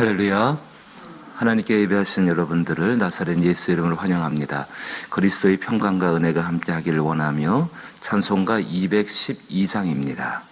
할렐루야. 하나님께 예배하신 여러분들을 나사렛 예수 이름으로 환영합니다. 그리스도의 평강과 은혜가 함께하기를 원하며 찬송가 212장입니다.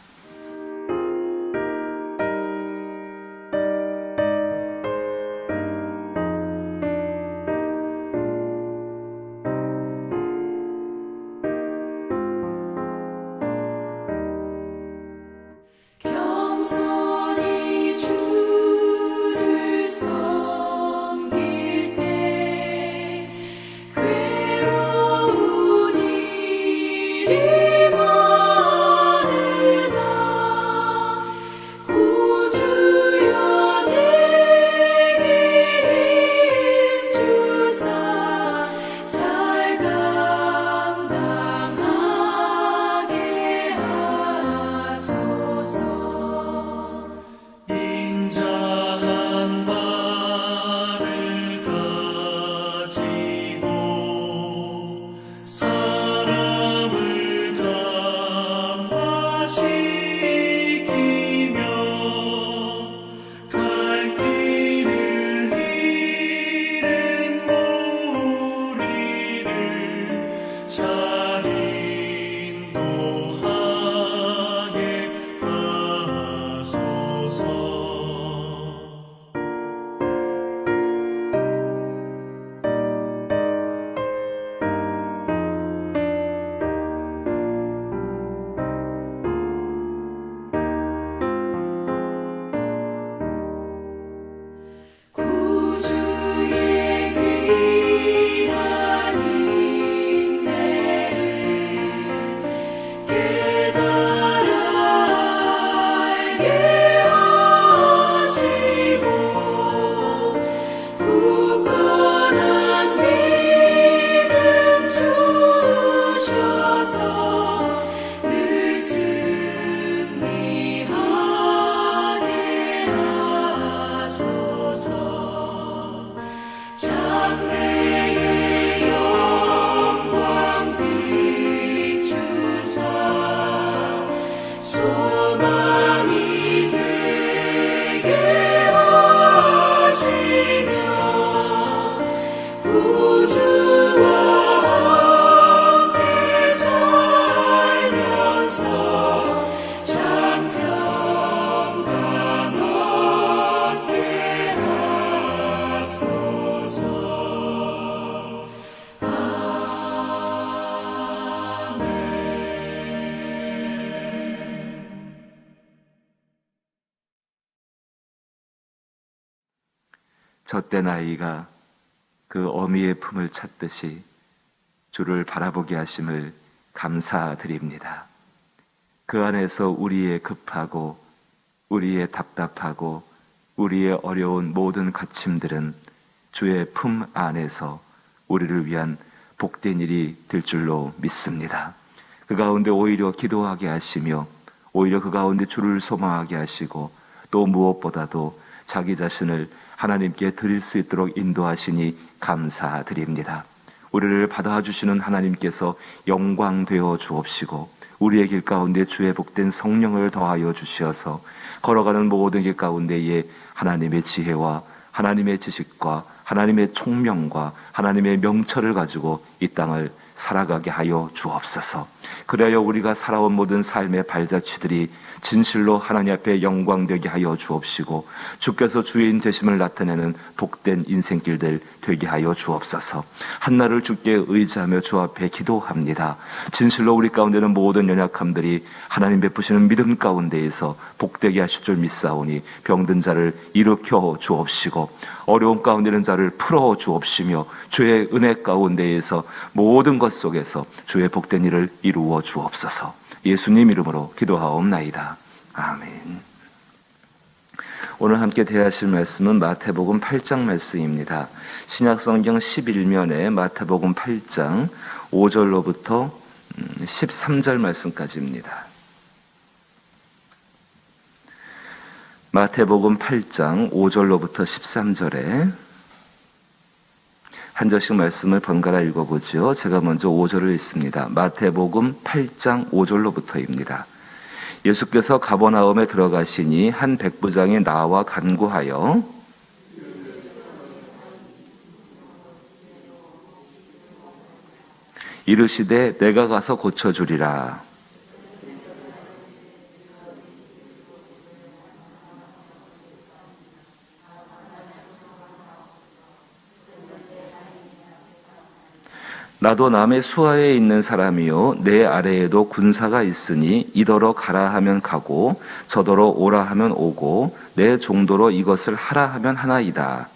젖된 아이가 그 어미의 품을 찾듯이 주를 바라보게 하심을 감사드립니다. 그 안에서 우리의 급하고 우리의 답답하고 우리의 어려운 모든 갇힘들은 주의 품 안에서 우리를 위한 복된 일이 될 줄로 믿습니다. 그 가운데 오히려 기도하게 하시며 오히려 그 가운데 주를 소망하게 하시고 또 무엇보다도 자기 자신을 하나님께 드릴 수 있도록 인도하시니 감사드립니다. 우리를 받아주시는 하나님께서 영광되어 주옵시고 우리의 길 가운데 주의 복된 성령을 더하여 주시어서 걸어가는 모든 길 가운데에 하나님의 지혜와 하나님의 지식과 하나님의 총명과 하나님의 명철을 가지고 이 땅을 살아가게 하여 주옵소서. 그래야 우리가 살아온 모든 삶의 발자취들이 진실로 하나님 앞에 영광되게 하여 주옵시고 주께서 주인 되심을 나타내는 복된 인생길들 되게 하여 주옵소서. 한나를 주께 의지하며 주 앞에 기도합니다. 진실로 우리 가운데는 모든 연약함들이 하나님 베푸시는 믿음 가운데에서 복되게 하실 줄 믿사오니 병든 자를 일으켜 주옵시고 어려운 가운데 있는 자를 풀어 주옵시며 주의 은혜 가운데에서 모든 것 속에서 주의 복된 일을 이루어 주옵소서. 예수님 이름으로 기도하옵나이다. 아멘. 오늘 함께 대하실 말씀은 마태복음 8장 말씀입니다. 신약성경 11면에 마태복음 8장 5절로부터 13절 말씀까지입니다. 마태복음 8장 5절로부터 13절에 한 절씩 말씀을 번갈아 읽어보죠. 제가 먼저 5절을 읽습니다. 마태복음 8장 5절로부터입니다. 예수께서 가버나움에 들어가시니 한 백부장이 나와 간구하여 이르시되 내가 가서 고쳐주리라. 나도 남의 수하에 있는 사람이요 내 아래에도 군사가 있으니 이더러 가라 하면 가고 저더러 오라 하면 오고 내 종도로 이것을 하라 하면 하나이다.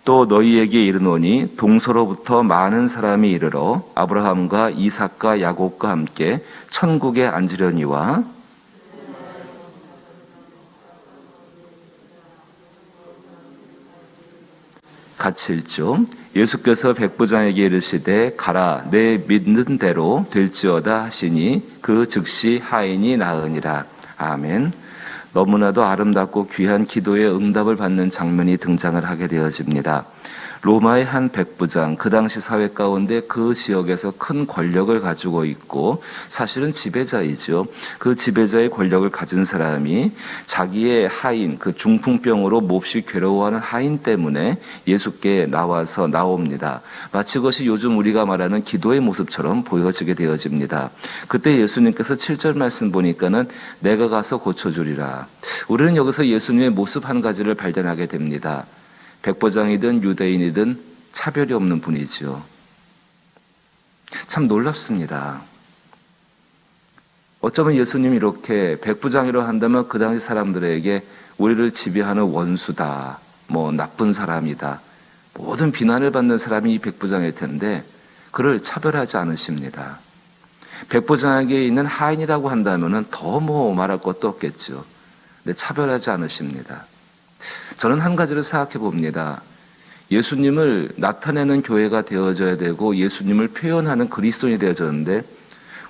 또 너희에게 이르노니 동서로부터 많은 사람이 이르러 아브라함과 이삭과 야곱과 함께 천국에 앉으려니와 같이 읽죠. 예수께서 백부장에게 이르시되 가라 내 믿는 대로 될지어다 하시니 그 즉시 하인이 나으니라. 아멘. 너무나도 아름답고 귀한 기도의 응답을 받는 장면이 등장을 하게 되어집니다. 로마의 한 백부장, 그 당시 사회 가운데 그 지역에서 큰 권력을 가지고 있고 사실은 지배자이죠. 그 지배자의 권력을 가진 사람이 자기의 하인, 그 중풍병으로 몹시 괴로워하는 하인 때문에 예수께 나옵니다. 마치 그것이 요즘 우리가 말하는 기도의 모습처럼 보여지게 되어집니다. 그때 예수님께서 7절 말씀 보니까는 내가 가서 고쳐주리라. 우리는 여기서 예수님의 모습 한 가지를 발견하게 됩니다. 백부장이든 유대인이든 차별이 없는 분이죠. 참 놀랍습니다. 어쩌면 예수님이 이렇게 백부장이라고 한다면 그 당시 사람들에게 우리를 지배하는 원수다, 나쁜 사람이다, 모든 비난을 받는 사람이 이 백부장일 텐데 그를 차별하지 않으십니다. 백부장에게 있는 하인이라고 한다면 더 말할 것도 없겠죠. 근데 차별하지 않으십니다. 저는 한 가지를 생각해 봅니다. 예수님을 나타내는 교회가 되어져야 되고 예수님을 표현하는 그리스도인이 되어졌는데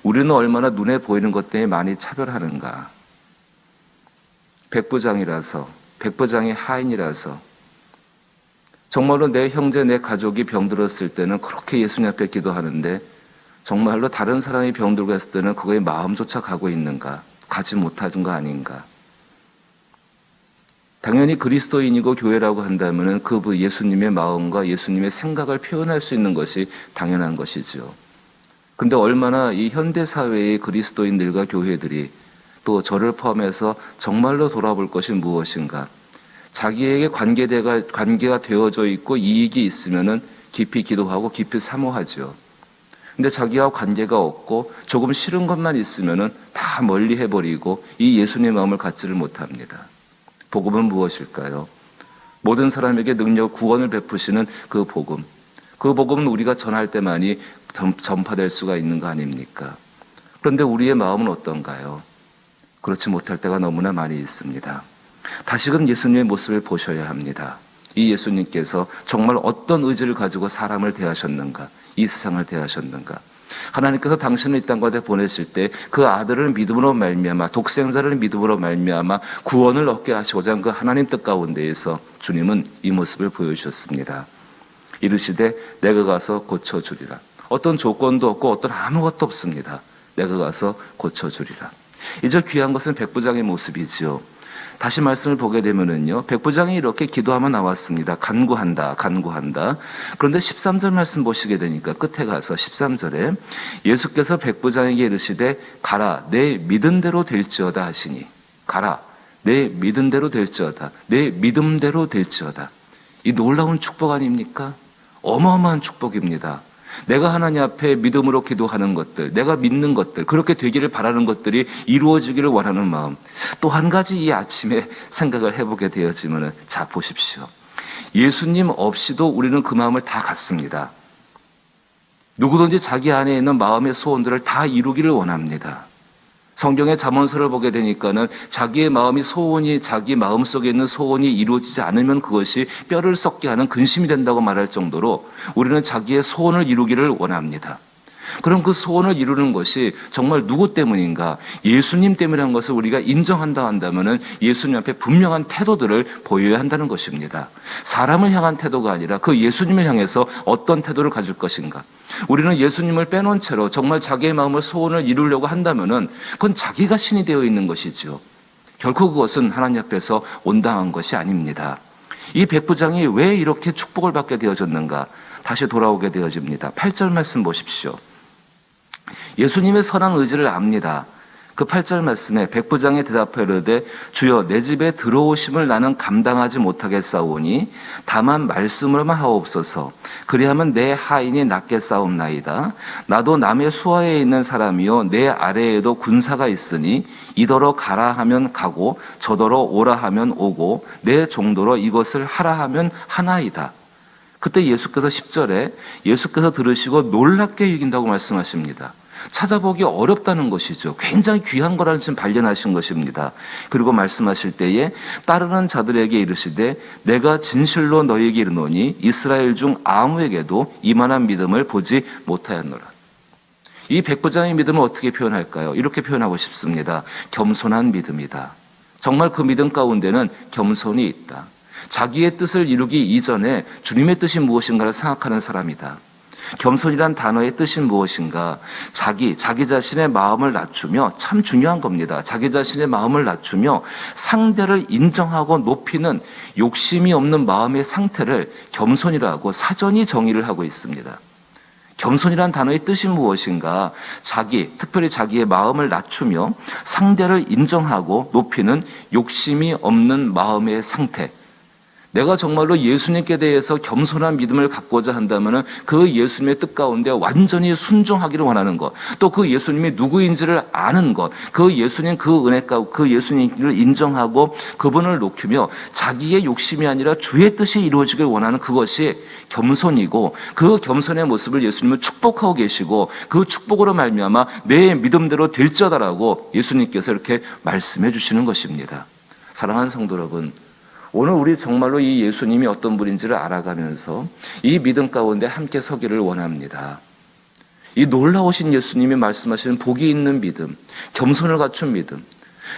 우리는 얼마나 눈에 보이는 것 때문에 많이 차별하는가. 백부장이라서, 백부장의 하인이라서 정말로 내 형제, 내 가족이 병들었을 때는 그렇게 예수님 앞에 기도하는데 정말로 다른 사람이 병들고 했을 때는 그거에 마음조차 가고 있는가, 가지 못하는 거 아닌가. 당연히 그리스도인이고 교회라고 한다면 그 예수님의 마음과 예수님의 생각을 표현할 수 있는 것이 당연한 것이죠. 근데 얼마나 이 현대사회의 그리스도인들과 교회들이 또 저를 포함해서 정말로 돌아볼 것이 무엇인가. 자기에게 관계가 되어져 있고 이익이 있으면 깊이 기도하고 깊이 사모하죠. 근데 자기와 관계가 없고 조금 싫은 것만 있으면 다 멀리 해버리고 이 예수님의 마음을 갖지를 못합니다. 복음은 무엇일까요? 모든 사람에게 능력, 구원을 베푸시는 그 복음. 그 복음은 우리가 전할 때만이 전파될 수가 있는 거 아닙니까? 그런데 우리의 마음은 어떤가요? 그렇지 못할 때가 너무나 많이 있습니다. 다시금 예수님의 모습을 보셔야 합니다. 이 예수님께서 정말 어떤 의지를 가지고 사람을 대하셨는가? 이 세상을 대하셨는가? 하나님께서 당신을 이 땅 가운데 보내실 때 그 아들을 믿음으로 말미암아 독생자를 믿음으로 말미암아 구원을 얻게 하시고자 한 그 하나님 뜻 가운데에서 주님은 이 모습을 보여주셨습니다. 이르시되 내가 가서 고쳐주리라. 어떤 조건도 없고 어떤 아무것도 없습니다. 내가 가서 고쳐주리라. 이제 귀한 것은 백부장의 모습이지요. 다시 말씀을 보게 되면은요, 백부장이 이렇게 기도하며 나왔습니다. 간구한다. 그런데 13절 말씀 보시게 되니까 끝에 가서 13절에 예수께서 백부장에게 이르시되 가라 내 믿은 대로 될지어다 하시니, 가라 내 믿은 대로 될지어다, 내 믿음대로 될지어다. 이 놀라운 축복 아닙니까? 어마어마한 축복입니다. 내가 하나님 앞에 믿음으로 기도하는 것들, 내가 믿는 것들, 그렇게 되기를 바라는 것들이 이루어지기를 원하는 마음. 또 한 가지 이 아침에 생각을 해보게 되어지면, 자 보십시오. 예수님 없이도 우리는 그 마음을 다 갖습니다. 누구든지 자기 안에 있는 마음의 소원들을 다 이루기를 원합니다. 성경의 잠언서를 보게 되니까는 자기의 마음이 자기 마음속에 있는 소원이 이루어지지 않으면 그것이 뼈를 썩게 하는 근심이 된다고 말할 정도로 우리는 자기의 소원을 이루기를 원합니다. 그럼 그 소원을 이루는 것이 정말 누구 때문인가? 예수님 때문이라는 것을 우리가 인정한다 한다면은 예수님 앞에 분명한 태도들을 보여야 한다는 것입니다. 사람을 향한 태도가 아니라 그 예수님을 향해서 어떤 태도를 가질 것인가? 우리는 예수님을 빼놓은 채로 정말 자기의 마음을 소원을 이루려고 한다면은 그건 자기가 신이 되어 있는 것이죠. 결코 그것은 하나님 앞에서 온당한 것이 아닙니다. 이 백부장이 왜 이렇게 축복을 받게 되어졌는가? 다시 돌아오게 되어집니다. 8절 말씀 보십시오. 예수님의 선한 의지를 압니다. 그 8절 말씀에 백부장이 대답하여 이르되 주여 내 집에 들어오심을 나는 감당하지 못하겠사오니 다만 말씀으로만 하옵소서. 그리하면 내 하인이 낫게 싸움나이다. 나도 남의 수하에 있는 사람이요 내 아래에도 군사가 있으니 이더러 가라 하면 가고 저더러 오라 하면 오고 내 정도로 이것을 하라 하면 하나이다. 그때 예수께서 10절에 예수께서 들으시고 놀랍게 여긴다고 말씀하십니다. 찾아보기 어렵다는 것이죠. 굉장히 귀한 거라는 지금 발견하신 것입니다. 그리고 말씀하실 때에 따르는 자들에게 이르시되 내가 진실로 너희에게 이르노니 이스라엘 중 아무에게도 이만한 믿음을 보지 못하였노라. 이 백부장의 믿음을 어떻게 표현할까요? 이렇게 표현하고 싶습니다. 겸손한 믿음이다. 정말 그 믿음 가운데는 겸손이 있다. 자기의 뜻을 이루기 이전에 주님의 뜻이 무엇인가를 생각하는 사람이다. 겸손이란 단어의 뜻이 무엇인가? 자기 자신의 마음을 낮추며, 참 중요한 겁니다. 자기 자신의 마음을 낮추며 상대를 인정하고 높이는 욕심이 없는 마음의 상태를 겸손이라고 사전이 정의를 하고 있습니다. 겸손이란 단어의 뜻이 무엇인가? 특별히 자기의 마음을 낮추며 상대를 인정하고 높이는 욕심이 없는 마음의 상태. 내가 정말로 예수님께 대해서 겸손한 믿음을 갖고자 한다면 그 예수님의 뜻 가운데 완전히 순종하기를 원하는 것, 또 그 예수님이 누구인지를 아는 것, 그 예수님 그 은혜 가운데 그 예수님을 인정하고 그분을 높이며 자기의 욕심이 아니라 주의 뜻이 이루어지길 원하는 그것이 겸손이고, 그 겸손의 모습을 예수님은 축복하고 계시고 그 축복으로 말미암아 내 믿음대로 될지어다라고 예수님께서 이렇게 말씀해 주시는 것입니다. 사랑하는 성도 여러분, 오늘 우리 정말로 이 예수님이 어떤 분인지를 알아가면서 이 믿음 가운데 함께 서기를 원합니다. 이 놀라우신 예수님이 말씀하시는 복이 있는 믿음, 겸손을 갖춘 믿음,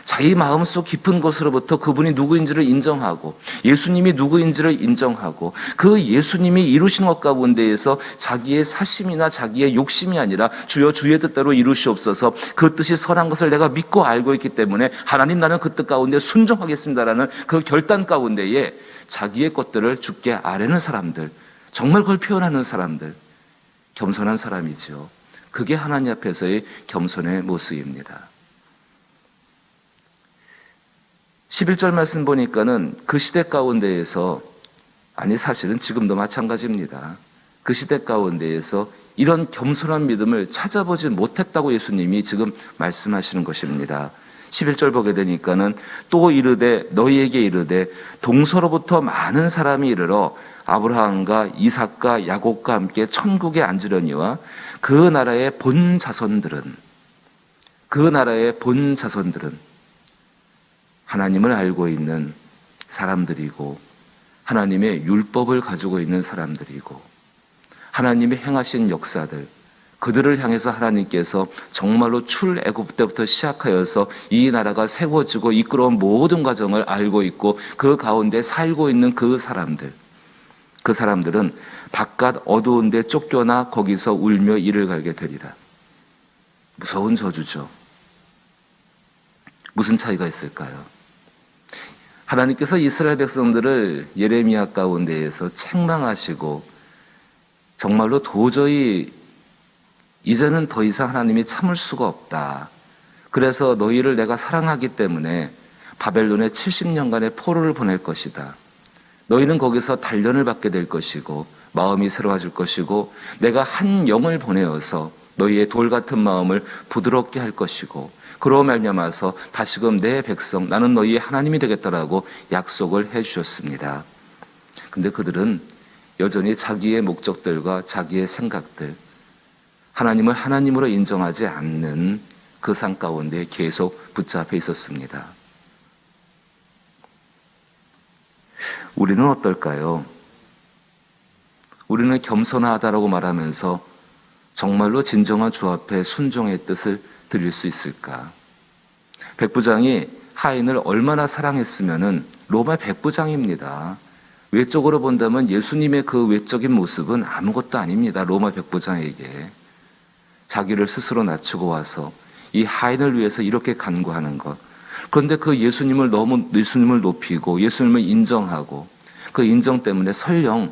자기 마음속 깊은 곳으로부터 그분이 누구인지를 인정하고 예수님이 누구인지를 인정하고 그 예수님이 이루시는 것 가운데에서 자기의 사심이나 자기의 욕심이 아니라 주여 주의 뜻대로 이루시옵소서, 그 뜻이 선한 것을 내가 믿고 알고 있기 때문에 하나님 나는 그 뜻 가운데 순종하겠습니다라는 그 결단 가운데에 자기의 것들을 주께 아뢰는 사람들, 정말 그걸 표현하는 사람들, 겸손한 사람이죠. 그게 하나님 앞에서의 겸손의 모습입니다. 11절 말씀 보니까는 그 시대 가운데에서, 사실은 지금도 마찬가지입니다. 그 시대 가운데에서 이런 겸손한 믿음을 찾아보지 못했다고 예수님이 지금 말씀하시는 것입니다. 11절 보게 되니까는 또 이르되 너희에게 이르되 동서로부터 많은 사람이 이르러 아브라함과 이삭과 야곱과 함께 천국에 앉으려니와 그 나라의 본 자손들은 하나님을 알고 있는 사람들이고 하나님의 율법을 가지고 있는 사람들이고 하나님이 행하신 역사들, 그들을 향해서 하나님께서 정말로 출애굽 때부터 시작하여서 이 나라가 세워지고 이끌어온 모든 과정을 알고 있고 그 가운데 살고 있는 그 사람들은 바깥 어두운 데 쫓겨나 거기서 울며 이를 갈게 되리라. 무서운 저주죠. 무슨 차이가 있을까요? 하나님께서 이스라엘 백성들을 예레미야 가운데에서 책망하시고 정말로 도저히 이제는 더 이상 하나님이 참을 수가 없다. 그래서 너희를 내가 사랑하기 때문에 바벨론에 70년간의 포로를 보낼 것이다. 너희는 거기서 단련을 받게 될 것이고 마음이 새로워질 것이고 내가 한 영을 보내어서 너희의 돌 같은 마음을 부드럽게 할 것이고 그로 말미암아서 다시금 내 백성 나는 너희의 하나님이 되겠다라고 약속을 해 주셨습니다. 근데 그들은 여전히 자기의 목적들과 자기의 생각들, 하나님을 하나님으로 인정하지 않는 그 상 가운데 계속 붙잡혀 있었습니다. 우리는 어떨까요? 우리는 겸손하다라고 말하면서 정말로 진정한 주 앞에 순종의 뜻을 드릴 수 있을까? 백부장이 하인을 얼마나 사랑했으면은 로마 백부장입니다. 외적으로 본다면 예수님의 그 외적인 모습은 아무것도 아닙니다. 로마 백부장에게. 자기를 스스로 낮추고 와서 이 하인을 위해서 이렇게 간구하는 것. 그런데 그 예수님을 높이고 예수님을 인정하고 그 인정 때문에 설령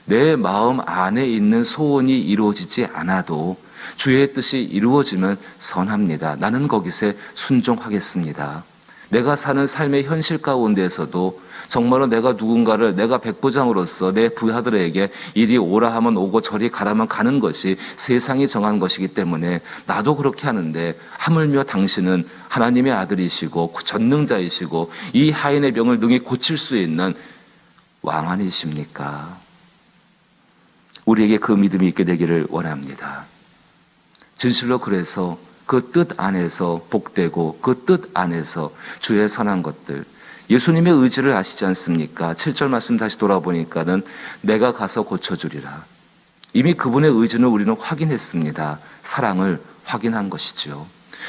내 마음 안에 있는 소원이 이루어지지 않아도 주의 뜻이 이루어지면 선합니다. 나는 거기서 순종하겠습니다. 내가 사는 삶의 현실 가운데에서도 정말로 내가 백부장으로서 내 부하들에게 이리 오라 하면 오고 저리 가라면 가는 것이 세상이 정한 것이기 때문에 나도 그렇게 하는데 하물며 당신은 하나님의 아들이시고 전능자이시고 이 하인의 병을 능히 고칠 수 있는 왕아니십니까? 우리에게 그 믿음이 있게 되기를 원합니다. 진실로 그래서 그 뜻 안에서 복되고 그 뜻 안에서 주의 선한 것들, 예수님의 의지를 아시지 않습니까? 7절 말씀 다시 돌아보니까는 내가 가서 고쳐주리라. 이미 그분의 의지는 우리는 확인했습니다. 사랑을 확인한 것이죠.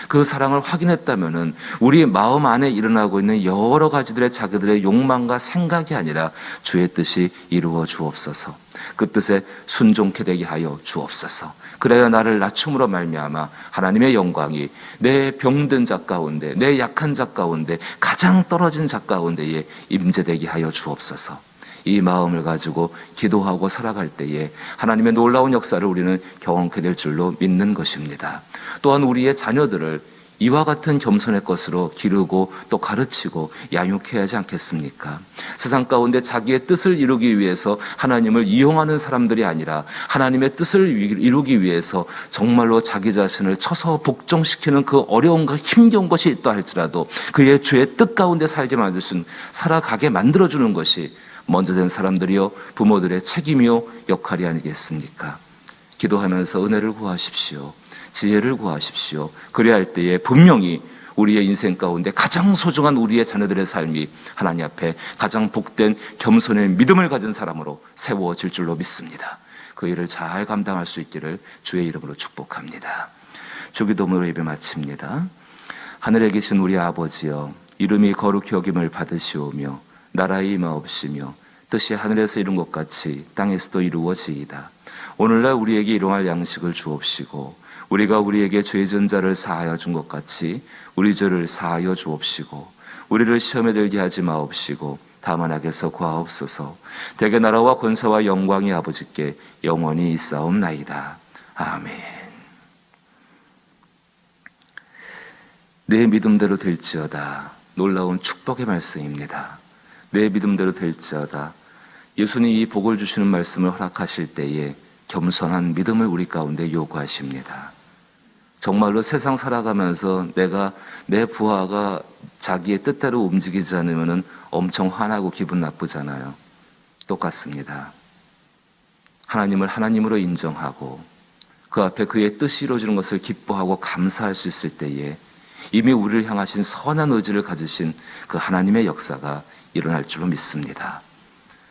그 사랑을 확인했다면은 우리 마음 안에 일어나고 있는 여러 가지들의 자기들의 욕망과 생각이 아니라 주의 뜻이 이루어 주옵소서. 그 뜻에 순종케 되게 하여 주옵소서. 그래야 나를 낮춤으로 말미암아 하나님의 영광이 내 병든 자 가운데, 내 약한 자 가운데, 가장 떨어진 자 가운데에 임재되게 하여 주옵소서. 이 마음을 가지고 기도하고 살아갈 때에 하나님의 놀라운 역사를 우리는 경험하게 될 줄로 믿는 것입니다. 또한 우리의 자녀들을 이와 같은 겸손의 것으로 기르고 또 가르치고 양육해야 하지 않겠습니까? 세상 가운데 자기의 뜻을 이루기 위해서 하나님을 이용하는 사람들이 아니라 하나님의 뜻을 이루기 위해서 정말로 자기 자신을 쳐서 복종시키는 그 어려움과 힘겨운 것이 있다 할지라도 그의 주의 뜻 가운데 살아가게 만들어주는 것이 먼저 된 사람들이요 부모들의 책임이요 역할이 아니겠습니까? 기도하면서 은혜를 구하십시오. 지혜를 구하십시오. 그래야 할 때에 분명히 우리의 인생 가운데 가장 소중한 우리의 자녀들의 삶이 하나님 앞에 가장 복된 겸손의 믿음을 가진 사람으로 세워질 줄로 믿습니다. 그 일을 잘 감당할 수 있기를 주의 이름으로 축복합니다. 주기도문으로 예배 마칩니다. 하늘에 계신 우리 아버지여, 이름이 거룩히 여김을 받으시오며 나라의 임하옵시며 뜻이 하늘에서 이룬 것 같이 땅에서도 이루어지이다. 오늘날 우리에게 일용할 양식을 주옵시고 우리가 우리에게 죄 지은 자를 사하여 준 것 같이 우리 죄를 사하여 주옵시고 우리를 시험에 들게 하지 마옵시고 다만 악에서 구하옵소서. 대개 나라와 권세와 영광이 아버지께 영원히 있사옵나이다. 아멘. 내 믿음대로 될지어다. 놀라운 축복의 말씀입니다. 내 믿음대로 될지어다. 예수님 이 복을 주시는 말씀을 허락하실 때에 겸손한 믿음을 우리 가운데 요구하십니다. 정말로 세상 살아가면서 내 부하가 자기의 뜻대로 움직이지 않으면 엄청 화나고 기분 나쁘잖아요. 똑같습니다. 하나님을 하나님으로 인정하고 그 앞에 그의 뜻이 이루어지는 것을 기뻐하고 감사할 수 있을 때에 이미 우리를 향하신 선한 의지를 가지신 그 하나님의 역사가 일어날 줄로 믿습니다.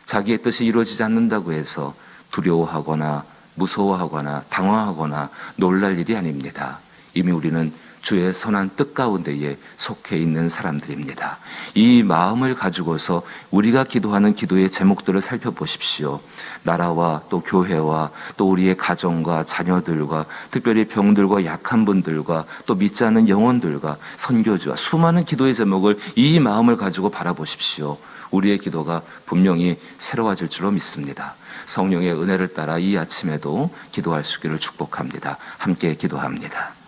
자기의 뜻이 이루어지지 않는다고 해서 두려워하거나 무서워하거나 당황하거나 놀랄 일이 아닙니다. 이미 우리는 주의 선한 뜻 가운데에 속해 있는 사람들입니다. 이 마음을 가지고서 우리가 기도하는 기도의 제목들을 살펴보십시오. 나라와 또 교회와 또 우리의 가정과 자녀들과 특별히 병들과 약한 분들과 또 믿지 않는 영혼들과 선교주와 수많은 기도의 제목을 이 마음을 가지고 바라보십시오. 우리의 기도가 분명히 새로워질 줄로 믿습니다. 성령의 은혜를 따라 이 아침에도 기도할 수 있기를 축복합니다. 함께 기도합니다.